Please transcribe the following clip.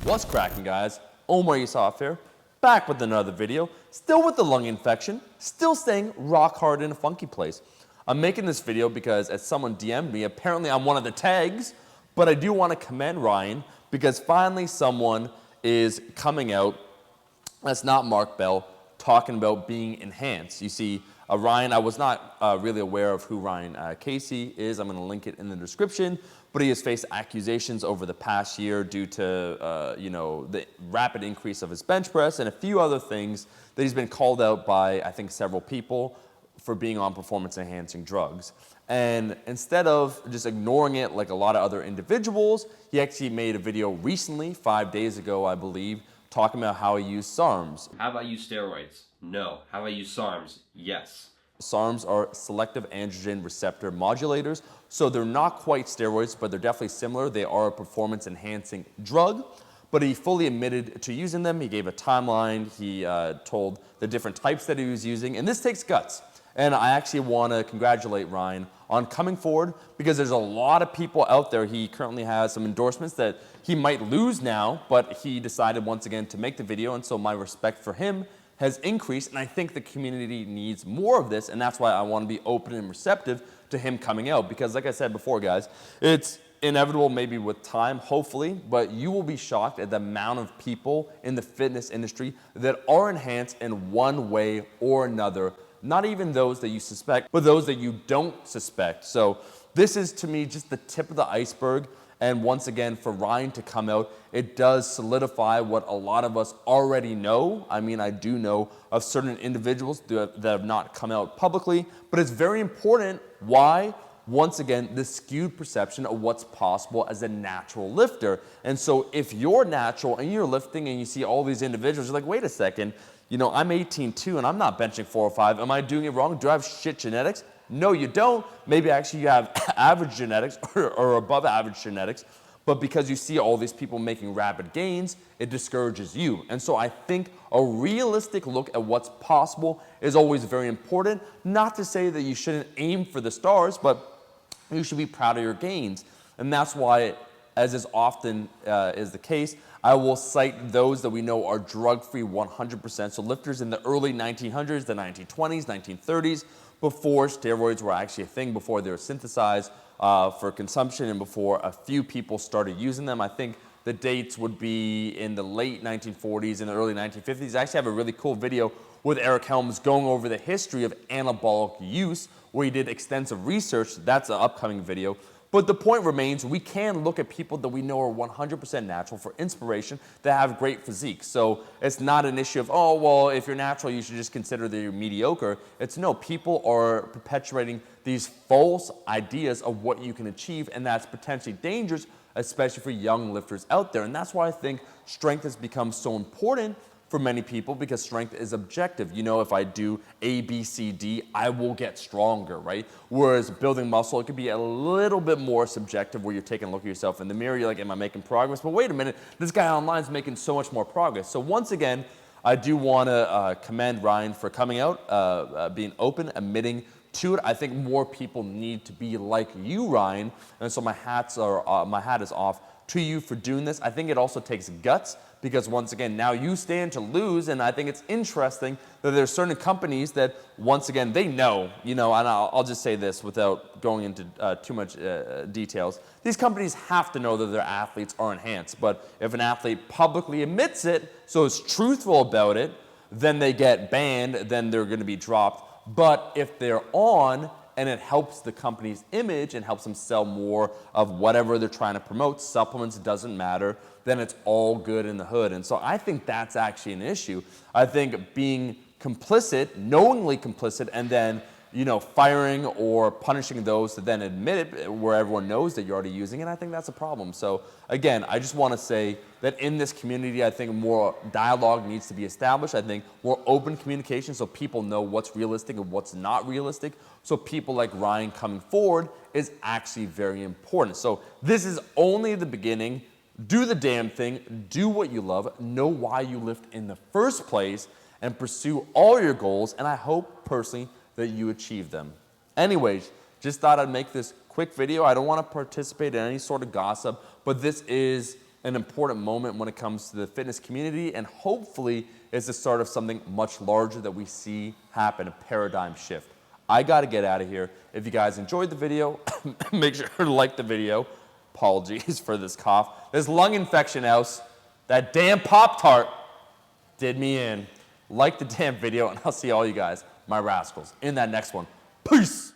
What's cracking, guys? MOMMA'S here, back with another video, still with the lung infection, still staying rock hard in a funky place. I'm making this video because as someone DM'd me, apparently I'm one of the tags, but I do want to commend Ryan because finally someone is coming out that's not Mark Bell talking about being enhanced. You see, Ryan, I was not really aware of who Ryan Casey is. I'm going to link it in the description. But he has faced accusations over the past year due to, the rapid increase of his bench press and a few other things that he's been called out by, I think, several people for being on performance-enhancing drugs. And instead of just ignoring it like a lot of other individuals, he actually made a video recently, 5 days ago, I believe, talking about how he used SARMs. Have I used steroids? No. Have I used SARMs? Yes. SARMs are selective androgen receptor modulators, so they're not quite steroids, but they're definitely similar. They are a performance-enhancing drug, but he fully admitted to using them. He gave a timeline. He told the different types that he was using, and this takes guts. And I actually want to congratulate Ryan on coming forward because there's a lot of people out there. He currently has some endorsements that he might lose now, but he decided once again to make the video, and so my respect for him has increased, and I think the community needs more of this, and that's why I want to be open and receptive to him coming out, because like I said before, guys, it's inevitable maybe with time, hopefully, but you will be shocked at the amount of people in the fitness industry that are enhanced in one way or another, not even those that you suspect, but those that you don't suspect. So this is, to me, just the tip of the iceberg. And once again, for Ryan to come out, it does solidify what a lot of us already know. I mean, I do know of certain individuals that have not come out publicly, but it's very important. Why? Once again, the skewed perception of what's possible as a natural lifter. And so if you're natural and you're lifting and you see all these individuals, you're like, wait a second, I'm 18-2 and I'm not benching 405. Am I doing it wrong? Do I have shit genetics? No, you don't. Maybe actually you have average genetics or above average genetics, but because you see all these people making rapid gains, it discourages you. And so I think a realistic look at what's possible is always very important. Not to say that you shouldn't aim for the stars, but you should be proud of your gains. And that's why, as is often is the case, I will cite those that we know are drug-free 100%. So lifters in the early 1900s, the 1920s, 1930s, before steroids were actually a thing, before they were synthesized for consumption and before a few people started using them. I think the dates would be in the late 1940s and the early 1950s. I actually have a really cool video with Eric Helms going over the history of anabolic use, where he did extensive research. That's an upcoming video. But the point remains, we can look at people that we know are 100% natural for inspiration that have great physique. So it's not an issue of, oh, well, if you're natural, you should just consider that you're mediocre. It's no, people are perpetuating these false ideas of what you can achieve, and that's potentially dangerous, especially for young lifters out there. And that's why I think strength has become so important for many people, because strength is objective. If I do A, B, C, D, I will get stronger, right? Whereas building muscle, it could be a little bit more subjective, where you're taking a look at yourself in the mirror, you're like, am I making progress? But wait a minute, this guy online is making so much more progress. So once again, I do want to commend Ryan for coming out, being open, admitting to it. I think more people need to be like you, Ryan, and so my hat is off to you for doing this. I think it also takes guts, because once again, now you stand to lose, and I think it's interesting that there's certain companies that, once again, they know, and I'll just say this without going into too much details. These companies have to know that their athletes are enhanced, but if an athlete publicly admits it, so is truthful about it, then they get banned, then they're going to be dropped. But if they're on, and it helps the company's image and helps them sell more of whatever they're trying to promote, supplements, doesn't matter, then it's all good in the hood. And so I think that's actually an issue. I think being complicit, knowingly complicit, and then firing or punishing those that then admit it, where everyone knows that you're already using it, I think that's a problem. So again, I just want to say that in this community, I think more dialogue needs to be established. I think more open communication, so people know what's realistic and what's not realistic. So people like Ryan coming forward is actually very important. So this is only the beginning. Do the damn thing, do what you love, know why you lift in the first place, and pursue all your goals, and I hope personally that you achieve them. Anyways, just thought I'd make this quick video. I don't want to participate in any sort of gossip, but this is an important moment when it comes to the fitness community, and hopefully is the start of something much larger that we see happen, a paradigm shift. I got to get out of here. If you guys enjoyed the video, make sure to like the video. Apologies for this cough. This lung infection house, that damn Pop-Tart did me in. Like the damn video, and I'll see all you guys, my rascals, in that next one. Peace!